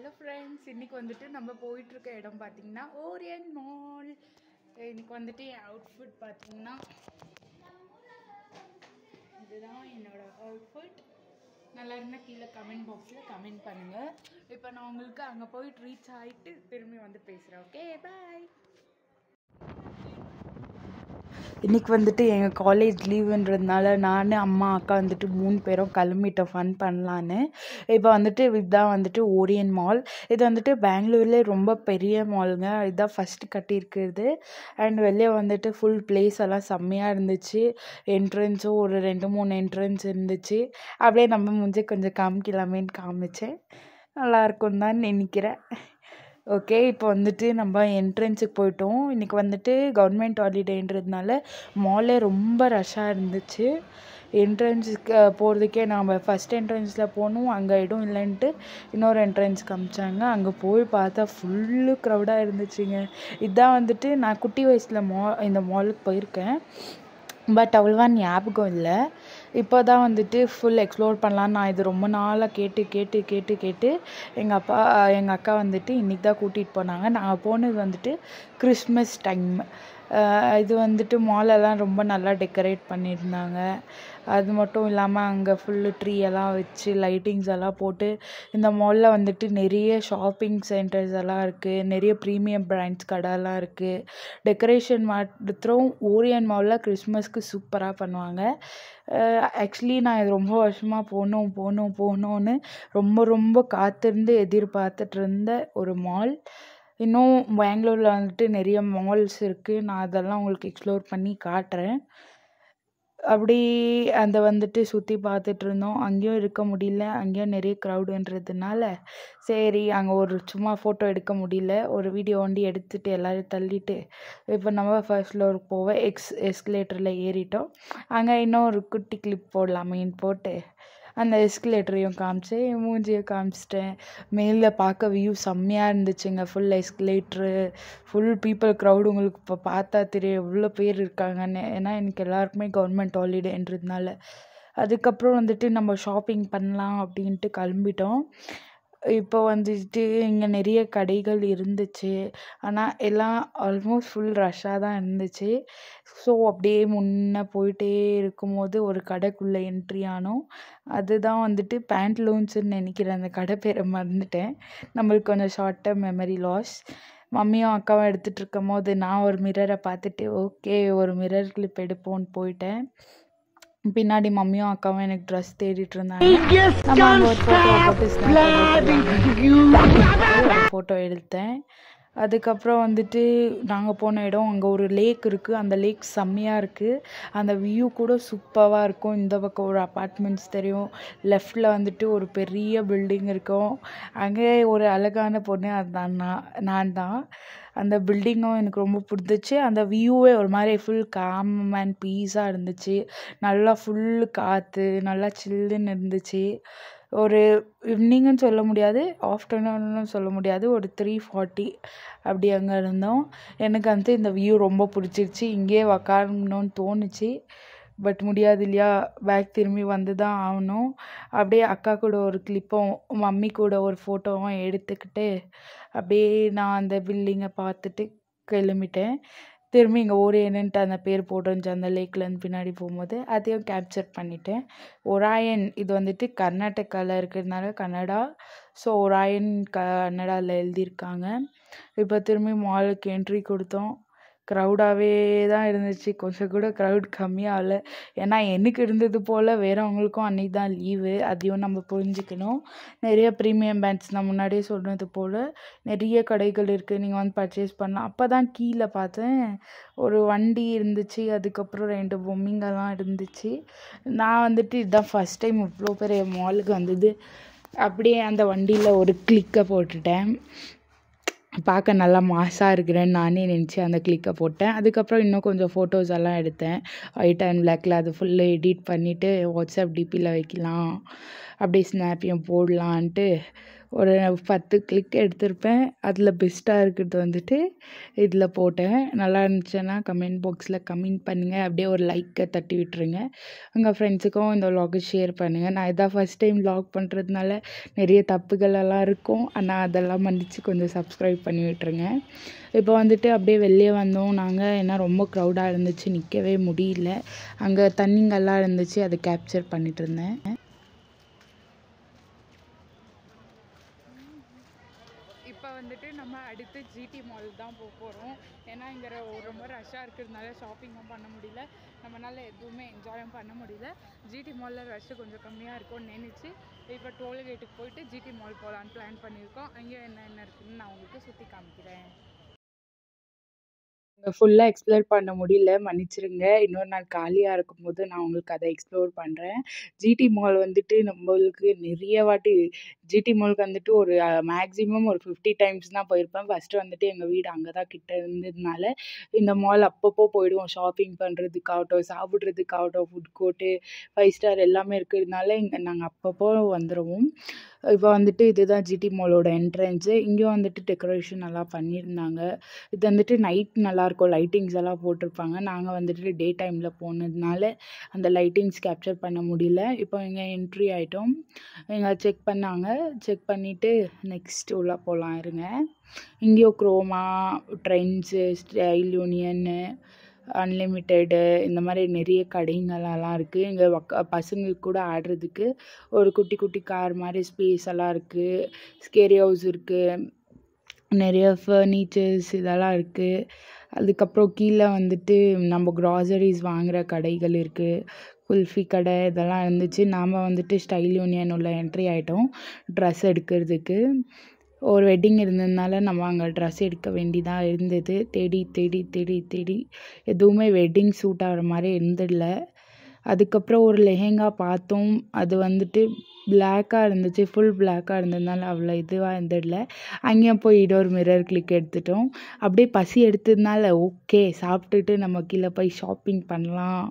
Hello friends, இன்றைக்கி வந்துட்டு நம்ம போயிட்டுருக்க இடம் பார்த்திங்கன்னா ஓரியன்ட் மால். இன்றைக்கி வந்துட்டு என் அவுட்ஃபிட் பார்த்திங்கன்னா இதுதான் என்னோடய அவுட்ஃபிட். நல்லா இருந்தால் கீழே கமெண்ட் பாக்ஸில் கமெண்ட் பண்ணுங்கள். இப்போ நான் உங்களுக்கு அங்கே போயிட்டு ரீச் ஆகிட்டு திரும்பி வந்து பேசுகிறேன். ஓகே, பாய். இன்றைக்கி வந்துட்டு எங்கள் காலேஜ் லீவுன்றதுனால நான் அம்மா அக்கா வந்துட்டு 3 பேரும் கிளம்பிட்டோம் ஃபன் பண்ணலான்னு. இப்போ வந்துட்டு இதுதான் வந்துட்டு ஓரியன்ட் மால். இது வந்துட்டு பெங்களூர்லேயே ரொம்ப பெரிய மாலுங்க. இதுதான் ஃபஸ்ட்டு கட்டியிருக்குது. அண்ட் வெளியே வந்துட்டு ஃபுல் பிளேஸ் எல்லாம் செம்மையாக இருந்துச்சு. என்ட்ரன்ஸும் ஒரு 2-3 என்ட்ரன்ஸ் இருந்துச்சு. அப்படியே நம்ம முடிஞ்சு கொஞ்சம் காமிக்கலாமேன்னு காமிச்சேன். நல்லாயிருக்குன்னு தான் நினைக்கிறேன். ஓகே, இப்போ வந்துட்டு நம்ம என்ட்ரன்ஸுக்கு போயிட்டோம். இன்றைக்கி வந்துட்டு கவர்மெண்ட் ஹாலிடேன்றதுனால மாலே ரொம்ப ரஷ்ஷாக இருந்துச்சு. என்ட்ரன்ஸுக்கு போகிறதுக்கே நாம் ஃபஸ்ட் என்ட்ரன்ஸில் போகணும். அங்கே இடம் இல்லைன்ட்டு இன்னொரு என்ட்ரன்ஸ் காமிச்சாங்க. அங்கே போய் பார்த்தா ஃபுல்லு க்ரௌடாக இருந்துச்சுங்க. இதுதான் வந்துட்டு நான் குட்டி வயசில் இந்த மாலுக்கு போயிருக்கேன். பட் அவ்வளோவா ஞாபகம் இல்லை. இப்போ தான் வந்துட்டு ஃபுல் எக்ஸ்ப்ளோர் பண்ணலான்னு நான் இது ரொம்ப நாளாக கேட்டு எங்கள் அக்கா வந்துட்டு இன்றைக்கி தான் கூட்டிகிட்டு போனாங்க. நாங்கள் போனது வந்துட்டு கிறிஸ்மஸ் டைம். இது வந்துட்டு மாலெல்லாம் ரொம்ப நல்லா டெக்கரேட் பண்ணியிருந்தாங்க. அது மட்டும் இல்லாமல் அங்கே ஃபுல்லு ட்ரீ எல்லாம் வச்சு லைட்டிங்ஸ் எல்லாம் போட்டு இந்த மாலில் வந்துட்டு நிறைய ஷாப்பிங் சென்டர்ஸ் எல்லாம் இருக்குது. நிறைய ப்ரீமியம் பிராண்ட்ஸ் கடைலாம் இருக்குது. டெக்கரேஷன் மாத்திரம் ஓரியன்ட் மாலில் கிறிஸ்மஸ்க்கு சூப்பராக பண்ணுவாங்க. ஆக்சுவலி நான் இது ரொம்ப வருஷமாக போகணுன்னு ரொம்ப காத்திருந்து எதிர்பார்த்துட்டு இருந்த ஒரு மால். இன்னும் பெங்களூரில் வந்துட்டு நிறைய மால்ஸ் இருக்குது. நான் அதெல்லாம் உங்களுக்கு எக்ஸ்ப்ளோர் பண்ணி காட்டுறேன். அப்படி அந்த வந்துட்டு சுற்றி பார்த்துட்டு இருந்தோம். அங்கேயும் இருக்க முடியல. அங்கேயும் நிறைய க்ரௌடுன்றதுனால சரி அங்கே ஒரு சும்மா ஃபோட்டோ எடுக்க முடியல. ஒரு வீடியோ வண்டி எடுத்துகிட்டு எல்லோரும் தள்ளிட்டு இப்போ நம்ம ஃபர்ஸ்ட் ஃப்ளோருக்கு போக எஸ்கலேட்டரில் ஏறிட்டோம். அங்கே இன்னும் ஒரு குட்டி கிளிப் போடலாமேன்னு போட்டு அந்த எஸ்கலேட்டரையும் காமிச்சு மூஞ்சியும் காமிச்சிட்டேன். மேலே பார்க்க வியூ செம்மையாக இருந்துச்சுங்க. Full escalator, full people crowd. உங்களுக்கு இப்போ பார்த்தா தெரியும் எவ்வளோ பேர் இருக்காங்கன்னு. ஏன்னா எனக்கு எல்லாருக்குமே கவர்மெண்ட் ஹாலிடேன்றதுனால. அதுக்கப்புறம் வந்துட்டு நம்ம ஷாப்பிங் பண்ணலாம் அப்படின்ட்டு கிளம்பிட்டோம். இப்போ வந்துட்டு இங்கே நிறைய கடைகள் இருந்துச்சு. ஆனால் எல்லாம் ஆல்மோஸ்ட் ஃபுல் ரஷ்ஷாக தான் இருந்துச்சு. ஸோ அப்படியே முன்னே போயிட்டே இருக்கும்போது ஒரு கடைக்குள்ளே என்ட்ரி ஆனோம். அதுதான் வந்துட்டு பேண்ட்லூன்ஸ்ன்னு நினைக்கிறேன். அந்த கடை பேரை மறந்துட்டேன். நம்மளுக்கு கொஞ்சம் ஷார்ட் டர்ம் மெமரி லாஸ். மம்மியும் அக்காவும் எடுத்துகிட்டு இருக்கும் போது நான் ஒரு மிரரை பார்த்துட்டு ஓகே ஒரு மிரர் கிளிப் எடுப்போன்னு போயிட்டேன். பின்னாடி மம்மியும் அக்காவும் எனக்கு ட்ரெஸ் தேடிட்டு இருந்தாங்க. நம்ம அங்கே ஒரு ஃபோட்டோ எடுத்தேன். அதுக்கப்புறம் வந்துட்டு நாங்கள் போன இடம் அங்கே ஒரு லேக் இருக்குது. அந்த லேக் செம்மையாக இருக்குது. அந்த வியூ கூட சூப்பராக இருக்கும். இந்த பக்கம் ஒரு அப்பார்ட்மெண்ட்ஸ் தெரியும். லெஃப்டில் வந்துட்டு ஒரு பெரிய பில்டிங் இருக்கும். அங்கே ஒரு அழகான பொண்ணு, அதுதான் நான் தான். அந்த பில்டிங்கும் எனக்கு ரொம்ப பிடிச்சிச்சு. அந்த வியூவே ஒரு மாதிரி ஃபுல் காம் அண்ட் பீஸாக இருந்துச்சு. நல்லா ஃபுல்லு காற்று, நல்லா சில்லுன்னு இருந்துச்சு. ஒரு ஈவினிங்குன்னு சொல்ல முடியாது, ஆஃப்டர்நூன்னு சொல்ல முடியாது. ஒரு 3:40 அப்படி அங்கே இருந்தோம். எனக்கு வந்து இந்த வியூ ரொம்ப பிடிச்சிருச்சு. இங்கேயே உக்காரணும்னு தோணுச்சு. பட் முடியாது இல்லையா, பேக் திரும்பி வந்து தான் ஆகணும். அப்படியே அக்கா கூட ஒரு கிளிப்பும் மம்மி கூட ஒரு ஃபோட்டோவும் எடுத்துக்கிட்டு அப்படியே நான் அந்த பில்டிங்கை பார்த்துட்டு கிளம்பிட்டேன். திரும்பி இங்கே ஓரியன்ட்டு அந்த பேர் போட்டுருந்துச்சு அந்த லேக்லேருந்து பின்னாடி போகும்போது அதையும் கேப்சர் பண்ணிட்டேன். ஒராயன் இது வந்துட்டு கர்நாடகாவில் இருக்கிறதுனால கன்னடா. ஸோ ஒராயன் கன்னடாவில் எழுதியிருக்காங்க. இப்போ திரும்பி மாலுக்கு என்ட்ரி கொடுத்தோம். க்ரௌடாகவே தான் இருந்துச்சு. கொஞ்சம் கூட க்ரௌட் கம்மியாக இல்லை. ஏன்னா எனக்கு இருந்தது போல் வேறவங்களுக்கும் அன்றைக்கி தான் லீவு. அதையும் நம்ம புரிஞ்சுக்கணும். நிறைய ப்ரீமியம் பேண்ட்ஸ் நான் முன்னாடியே சொன்னது போல் நிறைய கடைகள் இருக்குது. நீங்கள் வந்து பர்ச்சேஸ் பண்ணலாம். அப்போ தான் கீழே பார்த்தேன் ஒரு வண்டி இருந்துச்சு. அதுக்கப்புறம் 2 பொம்மைங்கெல்லாம் இருந்துச்சு. நான் வந்துட்டு இதுதான் ஃபஸ்ட் டைம் இவ்வளோ பெரிய மாலுக்கு வந்தது. அப்படியே அந்த வண்டியில் ஒரு கிளிக்கை போட்டுட்டேன். பார்க்க நல்லா மாஸாக இருக்கிறேன்னு நானே நினச்சி அந்த கிளிக்கை போட்டேன். அதுக்கப்புறம் இன்னும் கொஞ்சம் ஃபோட்டோஸ் எல்லாம் எடுத்தேன். ஒயிட் அண்ட் பிளாக்கில் அது ஃபுல்லு எடிட் பண்ணிவிட்டு வாட்ஸ்அப் டிபியில் வைக்கலாம், அப்படியே ஸ்னாப்பையும் போடலான்ட்டு ஒரு 10 கிளிக் எடுத்திருப்பேன். அதில் பெஸ்ட்டாக இருக்கிறது வந்துட்டு இதில் போட்டேன். நல்லா இருந்துச்சுன்னா கமெண்ட் பாக்ஸில் கமெண்ட் பண்ணுங்கள். அப்படியே ஒரு லைக்கை தட்டி விட்டுருங்க. உங்கள் ஃப்ரெண்ட்ஸுக்கும் இந்த vlog ஷேர் பண்ணுங்கள். நான் இதான் ஃபஸ்ட் டைம் vlog பண்ணுறதுனால நிறைய தப்புகள் எல்லாம் இருக்கும். ஆனால் அதெல்லாம் மன்னிச்சு கொஞ்சம் சப்ஸ்கிரைப் பண்ணி விட்டுருங்க. இப்போ வந்துட்டு அப்படியே வெளியே வந்தோம் நாங்கள். ஏன்னா ரொம்ப க்ரௌடாக இருந்துச்சு, நிற்கவே முடியல. அங்கே தண்ணிங்கெல்லாம் இருந்துச்சு, அதை கேப்சர் பண்ணிட்டு இருந்தேன். இப்போ வந்துட்டு நம்ம அடுத்து ஜிடி மால் தான் போகிறோம். ஏன்னா இங்கே ரொம்ப ரஷ்ஷாக இருக்கிறதுனால ஷாப்பிங்கும் பண்ண முடியல, நம்மளால் எதுவுமே என்ஜாயும் பண்ண முடியல. ஜிடி மாலில் ரஷ்ஷு கொஞ்சம் கம்மியாக இருக்கும்னு நினச்சி இப்போ டோல்கேட்டுக்கு போயிட்டு ஜிடி மால் போகலான்னு பிளான் பண்ணியிருக்கோம். அங்கே என்ன இருக்குதுன்னு நான் உங்களுக்கு சுற்றி காமிக்கிறேன். ஃபுல்லாக எக்ஸ்ப்ளோர் பண்ண முடியல, மன்னிச்சிருங்க. இன்னொரு நாள் காலியாக இருக்கும்போது நான் உங்களுக்கு அதை எக்ஸ்ப்ளோர் பண்ணுறேன். ஜிடி மால் வந்துட்டு நம்மளுக்கு நிறைய வாட்டி ஜிடி மாலுக்கு வந்துட்டு ஒரு மேக்ஸிமம் ஒரு 50 டைம்ஸ் தான் போயிருப்பேன். ஃபஸ்ட்டு வந்துட்டு எங்கள் வீடு அங்கே தான் கிட்ட இருந்ததுனால இந்த மால் அப்பப்போ போயிடுவோம். ஷாப்பிங் பண்ணுறதுக்காகட்டும், சாப்பிட்றதுக்காகட்டும், ஃபுட் கோர்ட்டு, 5 ஸ்டார் எல்லாமே இருக்கிறதுனால இங்கே நாங்கள் அப்பப்போ வந்துடுவோம். இப்போ வந்துட்டு இதுதான் ஜிடி மாலோட என்ட்ரன்ஸு. இங்கேயும் வந்துட்டு டெக்கரேஷன் நல்லா பண்ணியிருந்தாங்க. இது வந்துட்டு நைட் நல்லாயிருக்கும், லைட்டிங்ஸ் எல்லாம் போட்டிருப்பாங்க. நாங்கள் வந்துட்டு டே டைமில் போனதுனால அந்த லைட்டிங்ஸ் கேப்சர் பண்ண முடியல. இப்போ இங்கே என்ட்ரி ஆகிட்டோம். இங்கே செக் பண்ணாங்க. செக் பண்ணிவிட்டு நெக்ஸ்ட் உள்ளே போகலாம் இருங்க. இங்கேயும் குரோமா, ட்ரெண்ட்ஸு, ஸ்டைல் யூனியன்னு, அன்லிமிட்டெடு இந்த மாதிரி நிறைய கடைங்களெல்லாம் இருக்குது. இங்கே பசங்களுக்கு கூட ஆடுறதுக்கு ஒரு குட்டி குட்டி கார் மாதிரி ஸ்பேஸ் எல்லாம் இருக்குது. ஸ்கேரி ஹவுஸ் இருக்குது, நிறைய ஃபர்னிச்சர்ஸ் இதெல்லாம் இருக்குது. அதுக்கப்புறம் கீழே வந்துட்டு நம்ம க்ராசரிஸ் வாங்குகிற கடைகள் இருக்குது. குல்ஃபி கடை இதெல்லாம் இருந்துச்சு. நாம் வந்துட்டு ஸ்டைல் யூனியன் உள்ள என்ட்ரி ஆகிட்டோம் ட்ரெஸ் எடுக்கிறதுக்கு. ஒரு வெட்டிங் இருந்ததுனால நம்ம அங்கே ட்ரெஸ் எடுக்க வேண்டியதாக இருந்தது. தேடி தேடி தேடி தேடி எதுவுமே வெட்டிங் சூட் ஆகிற மாதிரி இருந்துடல. அதுக்கப்புறம் ஒரு லெஹெங்கா பார்த்தோம். அது வந்துட்டு பிளாக்காக இருந்துச்சு, ஃபுல் பிளாக்காக இருந்ததுனால அவ்வளோ இதுவாக இருந்துடல. அங்கேயும் போய் ஒரு மிரர் கிளிக் எடுத்துட்டோம். அப்படியே பசி எடுத்ததுனால ஓகே சாப்பிட்டுட்டு நம்ம கீழே போய் ஷாப்பிங் பண்ணலாம்.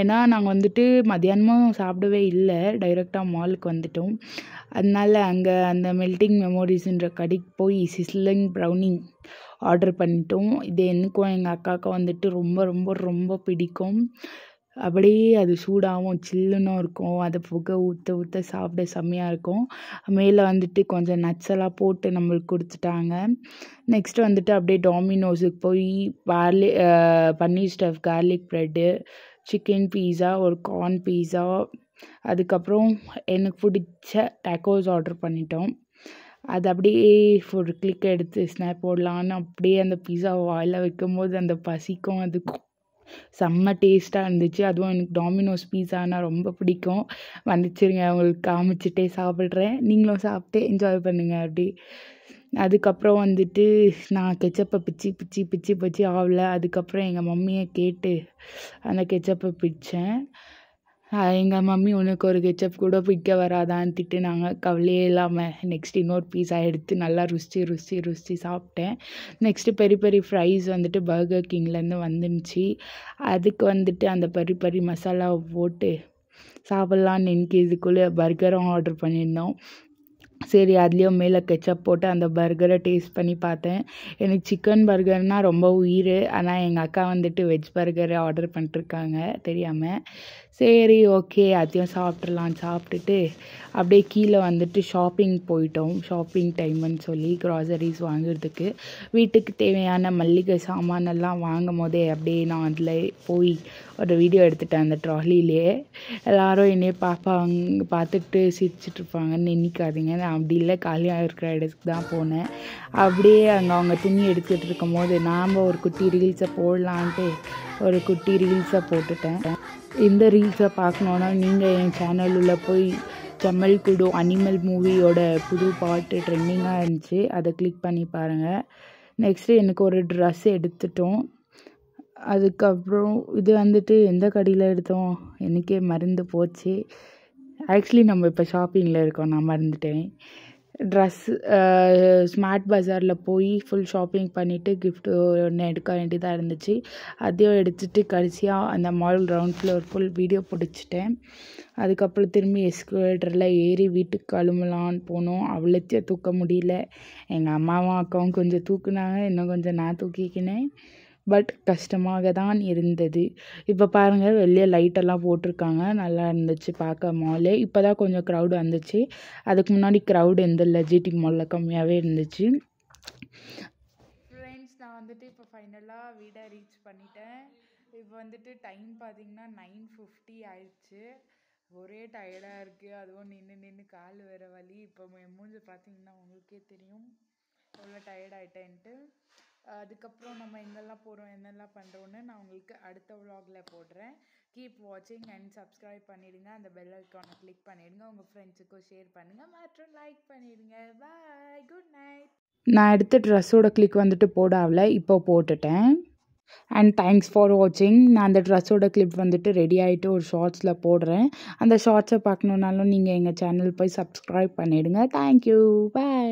ஏன்னா நாங்கள் வந்துட்டு மத்தியானமும் சாப்பிடவே இல்லை, டைரெக்டாக மாலுக்கு வந்துட்டோம். அதனால அங்கே அந்த மெல்ட்டிங் மெமோரிஸ்ன்ற கடைக்கு போய் சிஸ்லிங் ப்ரௌனி ஆர்டர் பண்ணிட்டோம். இது எனக்கும் எங்கள் அக்காவுக்கும் வந்துட்டு ரொம்ப ரொம்ப ரொம்ப பிடிக்கும். அப்படியே அது சூடாகவும் சில்லுன்னும் இருக்கும். அதை புகை ஊற்ற ஊற்ற சாப்பிட செம்மையாக இருக்கும். மேலே வந்துட்டு கொஞ்சம் நட்ஸ் எல்லாம் போட்டு நம்மளுக்கு கொடுத்துட்டாங்க. நெக்ஸ்ட்டு வந்துட்டு அப்படியே டாமினோஸுக்கு போய் paneer stuff garlic bread, chicken pizza, ஒரு கார்ன் பீஸா, அதுக்கப்புறம் எனக்கு பிடிச்ச டேக்கோஸ் ஆர்டர் பண்ணிட்டோம். அது அப்படியே ஒரு கிளிக் எடுத்து ஸ்னாப் போடலான்னு அப்படியே அந்த பீஸா வாயில் வைக்கும்போது அந்த பசிக்கும் அதுக்கும் செம்ம டேஸ்ட்டாக இருந்துச்சு. அதுவும் எனக்கு டாமினோஸ் பீஸானா ரொம்ப பிடிக்கும். மன்னிச்சிருங்க, உங்களுக்கு காமிச்சிட்டே சாப்பிட்றேன். நீங்களும் சாப்பிட்டு என்ஜாய் பண்ணுங்கள் அப்படி. அதுக்கப்புறம் வந்துட்டு நான் கெச்சப்பை பிச்சு ஆகல. அதுக்கப்புறம் எங்கள் மம்மியை கேட்டு அந்த கெச்சப்பை பிச்சேன். எங்கள் மம்மி உனக்கு ஒரு கெச்சப் கூட பிடிக்க வராதான்னு திட்டுனாங்க. கவலையே இல்லாமல் நெக்ஸ்ட் இன்னொரு பீஸா எடுத்து நல்லா ருசி சாப்பிட்டேன். நெக்ஸ்ட்டு பெரி பெரி ஃப்ரைஸ் வந்துட்டு பர்கர் கிங்லேருந்து வந்துருந்துச்சு. அதுக்கு வந்துட்டு அந்த பெரி மசாலாவை போட்டு சாப்பிட்லான்னு எனக்கு இதுக்குள்ளே பர்கரும் ஆர்டர் பண்ணியிருந்தோம். சரி அதுலேயும் மேலே கெச்சப் போட்டு அந்த பர்கரை டேஸ்ட் பண்ணி பார்த்தேன். எனக்கு சிக்கன் பர்கர்னால் ரொம்ப உயிர். ஆனால் எங்கள் அக்கா வந்துட்டு வெஜ் பர்கரை ஆர்டர் பண்ணிட்டுருக்காங்க தெரியாமல். சரி ஓகே அதையும் சாப்பிட்றலான்னு சாப்பிட்டுட்டு அப்படியே கீழே வந்துட்டு ஷாப்பிங் போயிட்டோம். ஷாப்பிங் டைமுன்னு சொல்லி க்ராசரிஸ் வாங்குறதுக்கு வீட்டுக்கு தேவையான மல்லிகை சாமானெல்லாம் வாங்கும் போதே அப்படியே நான் அதில் போய் ஒரு வீடியோ எடுத்துட்டேன் அந்த ட்ராலிலே. எல்லோரும் என்னையே பார்த்துட்டு சிரிச்சிட்ருப்பாங்கன்னு நினைக்காதீங்க. நான் அப்படி இல்லை, காலியாக இருக்கிற இடத்துக்கு தான் போனேன். அப்படியே அங்கே அவங்க துணி எடுத்துகிட்டு இருக்கும் போது நாம் ஒரு குட்டி ரீல்ஸை போடலான்ட்டு ஒரு குட்டி ரீல்ஸை போட்டுட்டேன். இந்த ரீல்ஸை பார்க்கணுன்னா நீங்கள் என் சேனலில் போய் ஜமல் குடு அனிமல் மூவியோட புது பாட்டு ட்ரெண்டிங்காக இருந்துச்சு, அதை கிளிக் பண்ணி பாருங்கள். நெக்ஸ்ட்டு எனக்கு ஒரு ட்ரெஸ் எடுத்துட்டோம். அதுக்கப்புறம் இது வந்துட்டு எந்த கடையில் எடுத்தோம் எனக்கே மறந்து போச்சு. ஆக்சுவலி நம்ம இப்போ ஷாப்பிங்கில் இருக்கோம், நான் மறந்துட்டேன். ட்ரெஸ்ஸு ஸ்மார்ட் பஜாரில் போய் ஃபுல் ஷாப்பிங் பண்ணிவிட்டு கிஃப்ட்டு ஒன்று எடுக்க வேண்டியதாக இருந்துச்சு. அதையும் எடுத்துகிட்டு கடைசியாக அந்த mall ground floor full video பிடிச்சிட்டேன். அதுக்கப்புறம் திரும்பி எஸ்கலேட்டரில் ஏறி வீட்டுக்கு கிளம்பலான்னு போனோம். அவ்வளோத்தையும் தூக்க முடியல. எங்கள் அம்மாவும் அக்காவும் கொஞ்சம் தூக்குனாங்க, இன்னும் கொஞ்சம் நான் தூக்கிக்கினேன். பட் கஷ்டமாக தான் இருந்தது. இப்போ பாருங்கள், வெளியே லைட்டெல்லாம் போட்டிருக்காங்க. நல்லா இருந்துச்சு பார்க்க மாலு. இப்போ தான் கொஞ்சம் க்ரௌடு வந்துச்சு. அதுக்கு முன்னாடி க்ரௌடு எந்த ஜிடி மாலில் கம்மியாகவே இருந்துச்சு. ஃப்ரெண்ட்ஸ், நான் வந்துட்டு இப்போ ஃபைனலாக வீடை ரீச் பண்ணிட்டேன். இப்போ வந்துட்டு டைம் பார்த்திங்கன்னா 9:50 ஆயிடுச்சு. ஒரே டயர்டாக இருக்குது. அதுவும் நின்று கால் வேறு வலி. இப்போ மூஞ்சி பார்த்திங்கன்னா உங்களுக்கே தெரியும் எவ்வளோ டயர்ட் ஆகிட்டேன்ட்டு. அதுக்கப்புறம் நம்ம எங்கெல்லாம் போகிறோம், என்னெல்லாம் பண்ணுறோன்னு நான் உங்களுக்கு அடுத்த vlogல போடுறேன். கீப் வாட்சிங் அண்ட் சப்ஸ்கிரைப் பண்ணிவிடுங்க. அந்த பெல் ஐக்கானை கிளிக் பண்ணிவிடுங்க. உங்கள் ஃப்ரெண்ட்ஸுக்கும் ஷேர் பண்ணுங்கள் மற்றும் லைக் பண்ணிவிடுங்க. பாய், குட் நைட். நான் எடுத்த ட்ரெஸ்ஸோட கிளிக் வந்துட்டு போடாவில், இப்போ போட்டுட்டேன். அண்ட் தேங்க்ஸ் ஃபார் வாட்சிங். நான் அந்த ட்ரெஸ்ஸோட கிளிப் வந்துட்டு ரெடி ஆகிட்டு ஒரு ஷார்ட்ஸில் போடுறேன். அந்த ஷார்ட்ஸை பார்க்கணுன்னாலும் நீங்கள் எங்கள் சேனல் போய் சப்ஸ்கிரைப் பண்ணிவிடுங்க. தேங்க்யூ, பாய்.